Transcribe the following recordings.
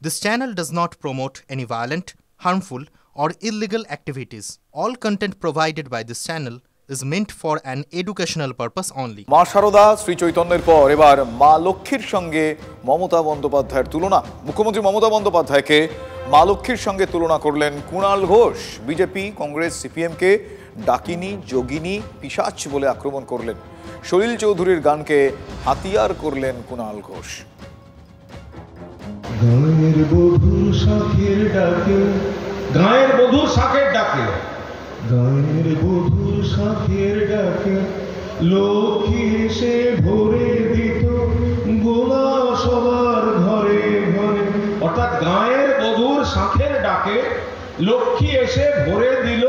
This channel does not promote any violent, harmful, or illegal activities. All content provided by this channel is meant for an educational purpose only. মা শারদা শ্রী চৈতন্যের পর এবার মা লক্ষ্মীর সঙ্গে মমতা বন্দ্যোপাধ্যায়ের তুলনা। মুখ্যমন্ত্রী মমতা বন্দ্যোপাধ্যায়কে মা লক্ষ্মীর সঙ্গে তুলনা করলেন কুণাল ঘোষ। বিজেপি, কংগ্রেস, সিপিএমকে ডাকিনী, যোগিনী, পিশাচ বলে আক্রমণ করলেন। সলিল চৌধুরীর গানকে হাতিয়ার করলেন কুণাল ঘোষ। গায়ের বধূর শাঁখের ডাকে, গায়ের বধূর শাঁখের ডাকে, গায়ের বধূর শাঁখের ডাকে লক্ষ্মী এসে ভরে দিত গোলা সবার ঘরে ঘরে। অর্থাৎ গায়ের বধূর শাঁখের ডাকে লক্ষ্মী এসে ভরে দিল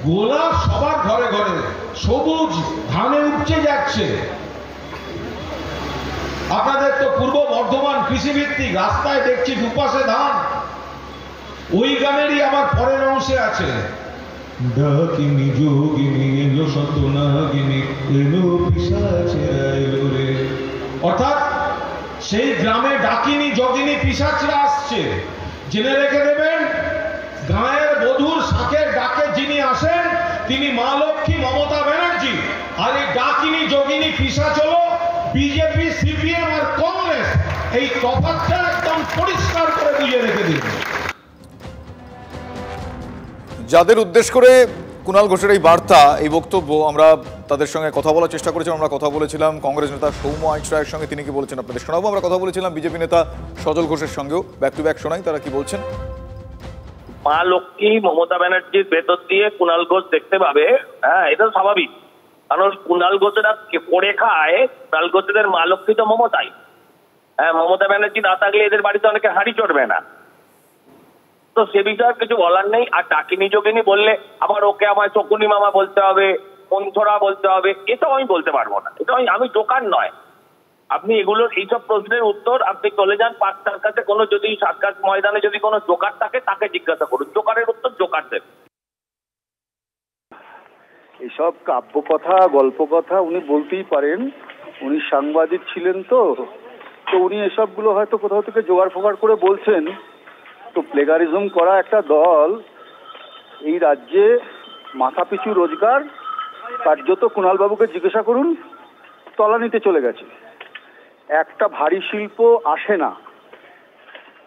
গোলা সবার ঘরে ঘরে। সবুজ ধানে উপচে যাচ্ছে। আপনাদের তো পূর্ব বর্ধমান কৃষিভিত্তিক, রাস্তায় দেখছি দুপাশে ধান। ওই গানেরই আবার পরের অংশে আছে ডাকিনী যোগিনী এলো শতনাগিনী এলো পিশাচেরা এলো রে। অর্থাৎ সেই গ্রামে ডাকিনী যোগিনী পিশাচরা আসছে। জেনে রেখে দেবেন, গায়ের বধূর শাঁখের ডাকে যিনি আসেন তিনি মা লক্ষ্মী মমতা ব্যানার্জি। আর এই ডাকিনী যোগিনী পিশাচ হলো বিজেপি, সিপিএম আর কংগ্রেস। এই তফাৎটা একদম পরিষ্কার করে বুঝে রেখে দিন। যাদের উদ্দেশ্য করে কুণাল ঘোষের এই বার্তা, এই বক্তব্য, আমরা তাদের সঙ্গে কথা বলার চেষ্টা করেছিলাম। আমরা কথা বলেছিলাম কংগ্রেস নেতা সৌম্য আইচরায়ের সঙ্গে, তিনি কি বলেছেন আপনাদের শোনাবো। আমরা কথা বলেছিলাম বিজেপি নেতা সজল ঘোষের সঙ্গেও। ব্যাক টু ব্যাক শোনাই তারা কি বলছেন। মা লক্ষ্মী মমতা ব্যানার্জির ভেতর দিয়ে কুণাল ঘোষ দেখতে পাবে, হ্যাঁ, এটা স্বাভাবিক। কারণ কুণাল ঘোষেরা পড়ে খায়, কুণাল ঘোষেদের মা লক্ষ্মী তো মমতাই। হ্যাঁ, মমতা ব্যানার্জি না থাকলে এদের বাড়িতে অনেকে হাঁড়ি চড়বে না। তো সে বিষয়ে কিছু বলার নেই। আর ডাকিনী যোগিনী বললে আবার ওকে আমায় শকুনি মামা বলতে হবে, মন্থরা বলতে হবে, এটাও আমি বলতে পারবো না। এটা আমি দোকান নয়। আপনি এগুলোর এইসব প্রশ্নের উত্তর আপনি চলে যান পাঁচটার কাছে। কোনো যদি সার্কাস ময়দানে যদি কোনো জোকার থাকে তাকে জিজ্ঞাসা করুন, জোকারের উত্তর জোকার দেবে। এসব কাব্য কথা, গল্প কথা উনি বলতেই পারেন। উনি সাংবাদিক ছিলেন, তো উনি এসবগুলো হয়তো কোথাও থেকে জোগাড় ফোগাড় করে বলছেন। তো প্লেগারিজম করা একটা দল এই রাজ্যে মাথাপিছু রোজগার কার্যত কুণালবাবুকে জিজ্ঞাসা করুন, তলানিতে চলে গেছে। একটা ভারী শিল্প আসে না,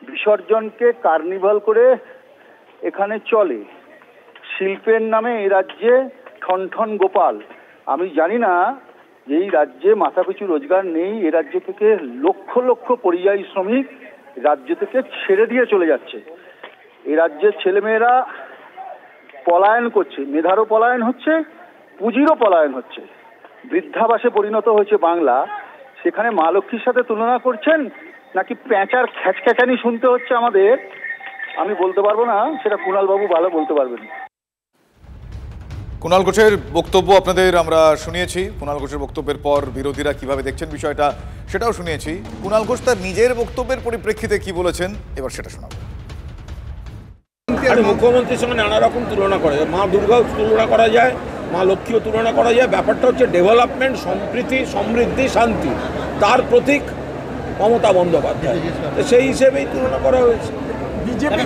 বিসর্জনকে কার্নিভাল করে এখানে চলে। শিল্পের নামে এই রাজ্যে ঠন ঠন গোপাল। আমি জানি না যে এই রাজ্যে মাথাপিছু রোজগার নেই। এ রাজ্য থেকে লক্ষ লক্ষ পরিযায়ী শ্রমিক রাজ্য থেকে ছেড়ে দিয়ে চলে যাচ্ছে। এই রাজ্যের ছেলেমেয়েরা পলায়ন করছে, মেধারও পলায়ন হচ্ছে, পুঁজিরও পলায়ন হচ্ছে। বৃদ্ধাবাসে পরিণত হয়েছে বাংলা। সেখানে মা লক্ষ্মীর সাথে তুলনা করছেন নাকি প্যাঁচার খ্যাচখ্যাচানি শুনতে হচ্ছে আমাদের, আমি বলতে পারবো না। সেটা কুণালবাবু ভালো বলতে পারবেন। কুণাল ঘোষের বক্তব্য আপনাদের আমরা শুনিয়েছি। কুণাল ঘোষের বক্তব্যের পর বিরোধীরা কিভাবে দেখছেন বিষয়টা সেটাও শুনিয়েছি। কুণাল ঘোষ তার নিজের বক্তব্যের পরিপ্রেক্ষিতে কি বলেছেন এবার সেটা শোনাবো। মুখ্যমন্ত্রীর সঙ্গে নানা রকম তুলনা করা যায়, মা দুর্গাও তুলনা করা যায়, মা লক্ষ্মীও তুলনা করা যায়। ব্যাপারটা হচ্ছে ডেভেলপমেন্ট, সম্প্রীতি, সমৃদ্ধি, শান্তি, তার প্রতীক মমতা বন্দ্যোপাধ্যায়। সেই হিসেবেই তুলনা করা হয়েছে বিজেপি।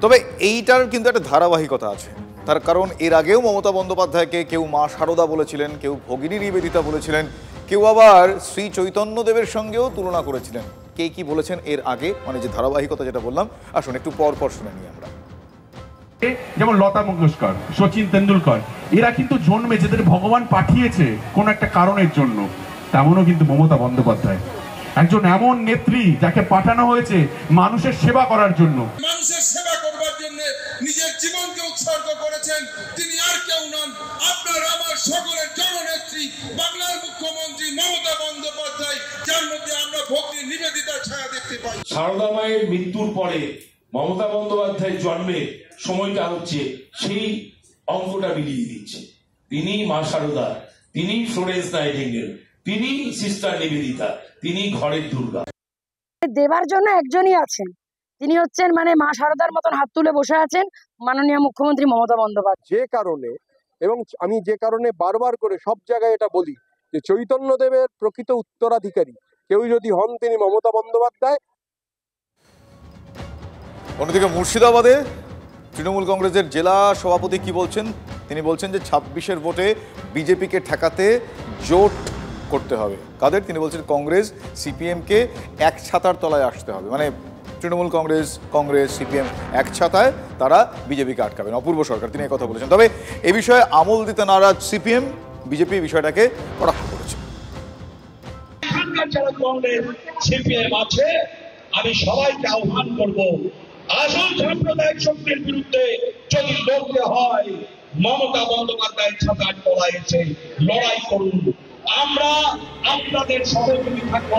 তবে এইটার কিন্তু একটা ধারাবাহিকতা আছে। তার কারণ এর আগেও মমতা বন্দ্যোপাধ্যায়কে কেউ মা শারদা বলেছিলেন, কেউ ভগিনী নিবেদিতা বলেছিলেন, কেউ আবার শ্রী চৈতন্যদেবের সঙ্গেও তুলনা করেছিলেন। কে কি বলেছেন এর আগে, মানে যে ধারাবাহিকতা যেটা বললাম, আসুন একটু পর পর শুনে নিই আমরা। যেমন লতা মঙ্গেশকর, সচিন তেন্ডুলকর, এরা কিন্তু জন্মে যাদের ভগবান পাঠিয়েছে কোন একটা কারণের জন্য, তেমনও কিন্তু মমতা বন্দ্যোপাধ্যায় একজন এমন নেত্রী যাকে পাঠানো হয়েছে মানুষের সেবা করার জন্য। মানুষের সেবা করবার জন্য নিজের জীবনকে উৎসর্গ করেছেন। তিনি আর কেউ নন, আপনার আমার সকলের জননেত্রী বাংলার মুখ্যমন্ত্রী মমতা বন্দ্যোপাধ্যায়, যার মধ্যে আমরা ভক্তি নিবেদিতার ছায়া দেখতে পাই। সারদা মায়ের মৃত্যুর পরে মমতা বন্দ্যোপাধ্যায়ের জন্মের সময়টা হচ্ছে সেই অঙ্কটা মিলিয়ে দিচ্ছে। তিনি মা শারদা, তিনি ফ্লোরেন্স নাইটিঙ্গেল, তিনি সিস্টার নিবেদিতা, তিনি ঘরের দুর্গা। দেবার জন্য একজনই আছেন, তিনি হচ্ছেন মানে মা শারদার মতন হাত তুলে বসে আছেন মাননীয় মুখ্যমন্ত্রী মমতা বন্দ্যোপাধ্যায়। যে কারণে, এবং আমি যে কারণে বারবার করে সব জায়গায় এটা বলি যে চৈতন্যদেবের প্রকৃত উত্তরাধিকারী কেউ যদি হন তিনি মমতা বন্দ্যোপাধ্যায়। অন্যদিকে মুর্শিদাবাদে তৃণমূল কংগ্রেসের জেলা সভাপতি কি বলছেন? তিনি বলছেন যে 26-এর ভোটে বিজেপিকে ঠেকাতে জোট করতে হবে। কাদের? তিনি বলছেন কংগ্রেস সিপিএমকে এক ছাতার তলায় আসতে হবে, মানে তৃণমূল কংগ্রেস সিপিএম এক ছাতায় তারা বিজেপিকে আটকাবেন। অপূর্ব সরকার তিনি এই কথা বলেছেন। তবে এ বিষয়ে আমল দিতে নারাজ সিপিএম, বিজেপি বিষয়টাকে কটাক্ষ করেছে। যারা কংগ্রেস সিপিএম আছে আমি সবাইকে আহ্বান করব, আসল সাম্প্রদায়িক শক্তির বিরুদ্ধে যদি লড়তে হয় মমতা বন্দ্যোপাধ্যায়ের ছাতার তলায় এসে লড়াই করুন, আমরা আপনাদের সহযোগী থাকব।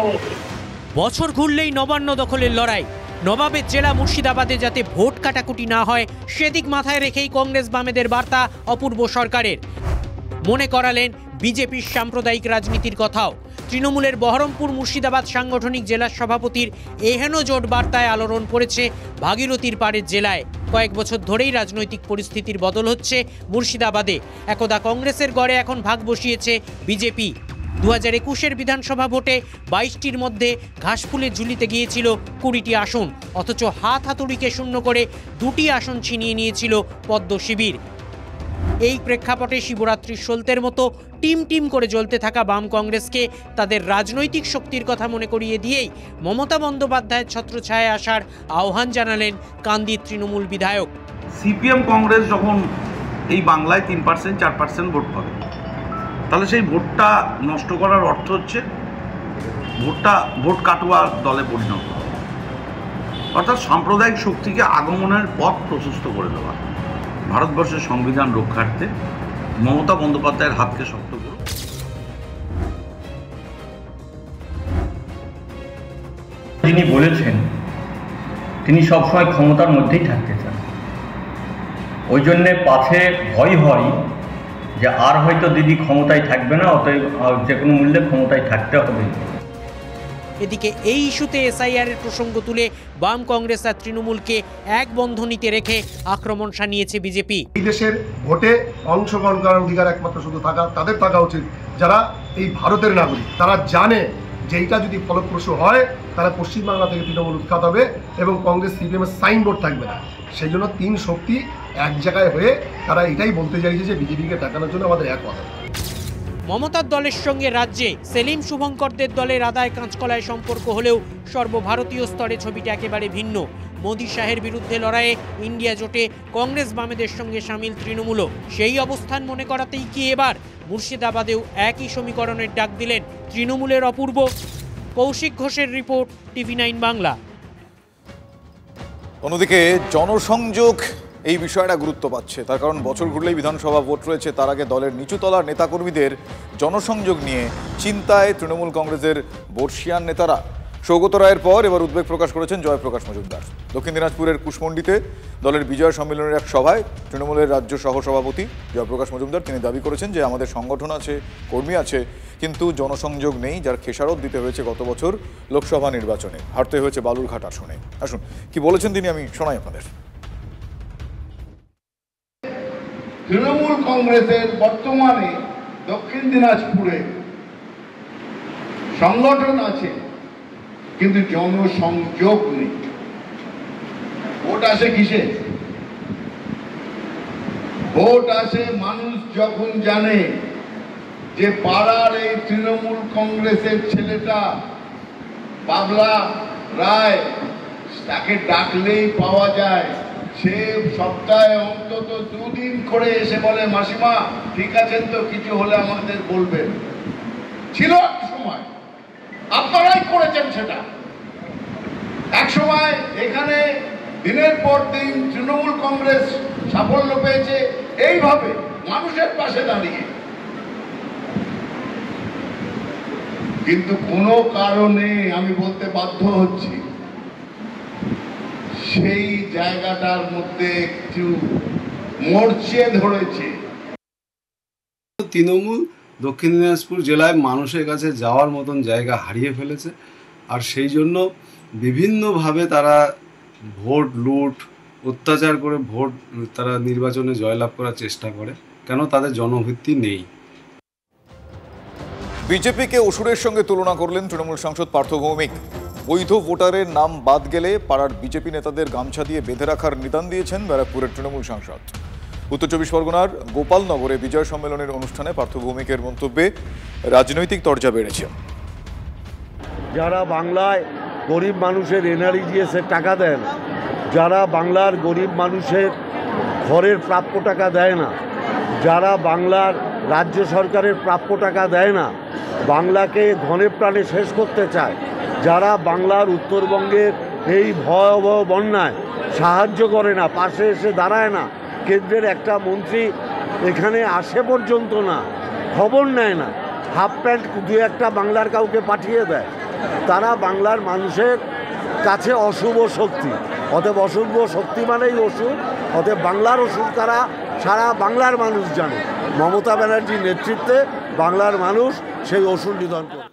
বছর ঘুরলেই নবান্ন দখলের লড়াই। নবাবের জেলা মুর্শিদাবাদে যাতে ভোট কাটাকুটি না হয় সেদিক মাথায় রেখেই কংগ্রেস বামেদের বার্তা অপূর্ব সরকারের। মনে করালেন বিজেপির সাম্প্রদায়িক রাজনীতির কথাও। তৃণমূলের বহরমপুর মুর্শিদাবাদ সাংগঠনিক জেলা সভাপতির এহেন জোট বার্তায় আলোড়ন পড়েছে ভাগীরথীর পাড়ের জেলায়। কয়েক বছর ধরেই রাজনৈতিক পরিস্থিতির বদল হচ্ছে মুর্শিদাবাদে। একদা কংগ্রেসের গড়ে এখন ভাগ বসিয়েছে বিজেপি। 2021-এর বিধানসভা ভোটে 22টির মধ্যে ঘাসফুলের ঝুলিতে গিয়েছিল 20টি আসন, অথচ হাত হাতুড়িকে শূন্য করে 2টি আসন ছিনিয়ে নিয়েছিল পদ্ম শিবির। এই প্রেক্ষাপটে শিবরাত্রির সলতের মতো টিম করে জ্বলতে থাকা বাম কংগ্রেসকে তাদের রাজনৈতিক শক্তির কথা মনে করিয়ে দিয়েই মমতা বন্দ্যোপাধ্যায়ের ছত্রছায়ায় আসার আহ্বান জানালেন কান্দির তৃণমূল বিধায়ক। সিপিএম কংগ্রেস যখন এই বাংলায় 3% 4% ভোট পাবে, তাহলে সেই ভোটটা নষ্ট করার অর্থ হচ্ছে ভোট কাটুয়া দলে পরিণত হবে, অর্থাৎ সাম্প্রদায়িক শক্তিকে আগমনের পথ প্রশস্ত করে দেওয়া। ভারতবর্ষের সংবিধান রক্ষার্থে মমতা বন্দ্যোপাধ্যায়ের হাতকে শক্ত করুন। যিনি বলেছেন তিনি সবসময় ক্ষমতার মধ্যেই থাকতে চান, ওই জন্যে পাছে ভয় হয় যে আর হয়তো দিদি ক্ষমতায় থাকবে না, অতএব যে কোনো মূল্যে ক্ষমতায় থাকতে হবে। এদিকে এই ইস্যুতে এসআইআরের প্রসঙ্গ তুলে বাম কংগ্রেস আর তৃণমূলকে এক বন্ধনীতে রেখে আক্রমণ শানিয়েছে বিজেপি। এই দেশের ভোটে অংশগ্রহণ করার অধিকার একমাত্র শুধু তাদের থাকা উচিত যারা এই ভারতের নাগরিক। তারা জানে যে এইটা যদি ফলপ্রসূ হয় তারা পশ্চিমবাংলা থেকে তৃণমূল উৎখাত হবে এবং কংগ্রেস সিপিএমের সাইনবোর্ড থাকবে না। সেই জন্য তিন শক্তি এক জায়গায় হয়ে তারা এটাই বলতে চাইছে যে বিজেপিকে ঠেকানোর জন্য আমাদের এক কথা। মমতার দলের সঙ্গে রাজ্যে সেলিম শুভঙ্করদের দলের আদায় কাঁচকলায় সম্পর্ক হলেও সর্বভারতীয় স্তরে ছবিটা একেবারে ভিন্ন। মোদী শাহের বিরুদ্ধে লড়াইয়ে ইন্ডিয়া জোটে কংগ্রেস বামেদের সঙ্গে সামিল তৃণমূলও। সেই অবস্থান মনে করাতেই কি এবার মুর্শিদাবাদেও একই সমীকরণের ডাক দিলেন তৃণমূলের অপূর্ব? কৌশিক ঘোষের রিপোর্ট, TV9 বাংলা। অন্যদিকে জনসংযোগ এই বিষয়টা গুরুত্ব পাচ্ছে, তার কারণ বছর ঘুরলেই বিধানসভা ভোট রয়েছে। তার আগে দলের নিচুতলার নেতাকর্মীদের জনসংযোগ নিয়ে চিন্তায় তৃণমূল কংগ্রেসের বর্ষিয়ান নেতারা। সৌগত রায়ের পর এবার উদ্বেগ প্রকাশ করেছেন জয়প্রকাশ মজুমদার। দক্ষিণ দিনাজপুরের কুশমন্ডিতে দলের বিজয় সম্মেলনের এক সভায় তৃণমূলের রাজ্য সহসভাপতি জয়প্রকাশ মজুমদার তিনি দাবি করেছেন যে আমাদের সংগঠন আছে, কর্মী আছে, কিন্তু জনসংযোগ নেই, যার খেসারত দিতে হয়েছে গত বছর লোকসভা নির্বাচনে, হারতে হয়েছে বালুরঘাট আসনে। আসুন কি বলেছেন তিনি, আমি শোনাই আপনাদের। তৃণমূল কংগ্রেসের বর্তমানে দক্ষিণ দিনাজপুরে সংগঠন আছে কিন্তু জনসংযোগ নেই। ভোট আসে কিসে? ভোট আসে মানুষ যখন জানে যে পাড়ার এই তৃণমূল কংগ্রেসের ছেলেটা বাবলা রায়, তাকে ডাকলেই পাওয়া যায়। সে সপ্তাহে অন্তত 2 দিন করে এসে বলে মাসিমা ঠিক আছেন তো, কিছু হলে আমাদের বলবেন। ছিল এক সময়, আপনারাই করেছেন সেটা। এক সময় এখানে দিনের পর দিন তৃণমূল কংগ্রেস সাফল্য পেয়েছে এইভাবে মানুষের পাশে দাঁড়িয়ে। কিন্তু কোনো কারণে আমি বলতে বাধ্য হচ্ছি সেই জায়গাটার মধ্যে একটু মরচে ধরেছে। তৃণমূল দক্ষিণ দিনাজপুর জেলায় মানুষের কাছে যাওয়ার মতন জায়গা হারিয়ে ফেলেছে, আর সেই জন্য বিভিন্নভাবে তারা ভোট লুট অত্যাচার করে ভোট তারা নির্বাচনে জয়লাভ করার চেষ্টা করে, কেন তাদের জনভিত্তি নেই। বিজেপিকে অসুরের সঙ্গে তুলনা করলেন তৃণমূল সাংসদ পার্থ ভৌমিক। বৈধ ভোটারের নাম বাদ গেলে পাড়ার বিজেপি নেতাদের গামছা দিয়ে বেঁধে রাখার নিদান দিয়েছেন ব্যারাকপুরের তৃণমূল সাংসদ। উত্তর চব্বিশ পরগনার গোপালনগরে বিজয় সম্মেলনের অনুষ্ঠানে পার্থ ভৌমিকের মন্তব্যে রাজনৈতিক তরজা বেড়েছে। যারা বাংলায় গরিব মানুষের এনআরইজিএসের টাকা দেয় না, যারা বাংলার গরিব মানুষের ঘরের প্রাপ্য টাকা দেয় না, যারা বাংলার রাজ্য সরকারের প্রাপ্য টাকা দেয় না, বাংলাকে ধনে প্রাণে শেষ করতে চায়, যারা বাংলার উত্তরবঙ্গের এই ভয়াবহ বন্যায় সাহায্য করে না, পাশে এসে দাঁড়ায় না, কেন্দ্রের একটা মন্ত্রী এখানে আসে পর্যন্ত না, খবর নেয় না, হাফ প্যান্ট দু একটা বাংলার কাউকে পাঠিয়ে দেয়, তারা বাংলার মানুষের কাছে অশুভ শক্তি। অতএব অশুভ শক্তি মানেই অসুর, অতএব বাংলার অসুর তারা সারা বাংলার মানুষ জানে। মমতা ব্যানার্জির নেতৃত্বে বাংলার মানুষ সেই অসুর নিধন করে।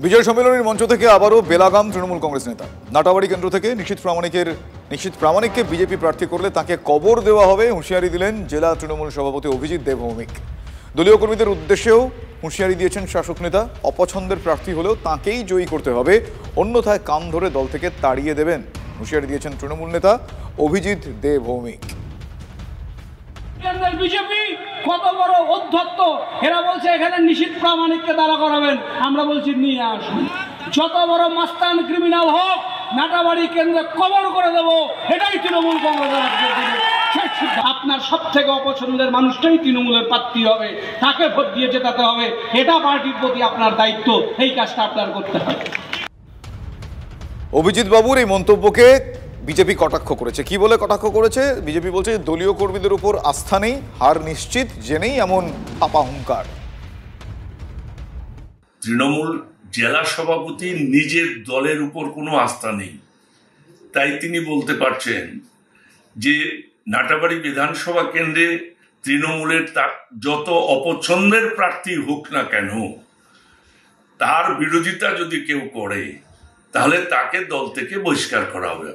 বিজয় সম্মেলনের মঞ্চ থেকে আবারও বেলাগাম তৃণমূল কংগ্রেস নেতা। নাটাবাড়ি কেন্দ্র থেকে নিশীথ প্রামাণিককে বিজেপি প্রার্থী করলে তাকে কবর দেওয়া হবে হুঁশিয়ারি দিলেন জেলা তৃণমূল সভাপতি অভিজিৎ দেব ভৌমিক। দলীয় কর্মীদের উদ্দেশ্যেও হুঁশিয়ারি দিয়েছেন শাসক নেতা। অপছন্দের প্রার্থী হলেও তাঁকেই জয়ী করতে হবে, অন্যথায় কান ধরে দল থেকে তাড়িয়ে দেবেন, হুঁশিয়ারি দিয়েছেন তৃণমূল নেতা অভিজিৎ দেব ভৌমিক। বিজেপি কত বড় অধ্যত্ত, এরা বলছে এখানে নিশীথ প্রামাণিককে দাঁড়া করাবেন, আমরা বলছি নিয়ে আসুন। যত বড় মাস্তান ক্রিমিনাল হোক, নাটাবাড়ি কেন্দ্রে কবর করে দেব, এটাই তৃণমূল কংগ্রেসের। আপনার সব থেকে অপছন্দের মানুষটাই তৃণমূলের প্রার্থী হবে, তাকে ভোট দিয়ে জেতাতে হবে, এটা পার্টির প্রতি আপনার দায়িত্ব, এই কাজটা আপনার করতে হবে। অভিজিৎ বাবুর এই মন্তব্যকে বিজেপি কটাক্ষ করেছে। কি বলে কটাক্ষ করেছে? বিজেপি বলছে দলীয় কর্মীদের উপর আস্থা নেই, হার নিশ্চিত জেনেই এমন পাপা হুঙ্কার। তৃণমূল জেলা সভাপতি নিজের দলের উপর কোনো আস্থা নেই, তাই তিনি বলতে পারছেন যে নাটাবাড়ি বিধানসভা কেন্দ্রে তৃণমূলের যত অপছন্দের প্রার্থী হোক না কেন, তার বিরোধিতা যদি কেউ করে তাহলে তাকে দল থেকে বহিষ্কার করা হবে।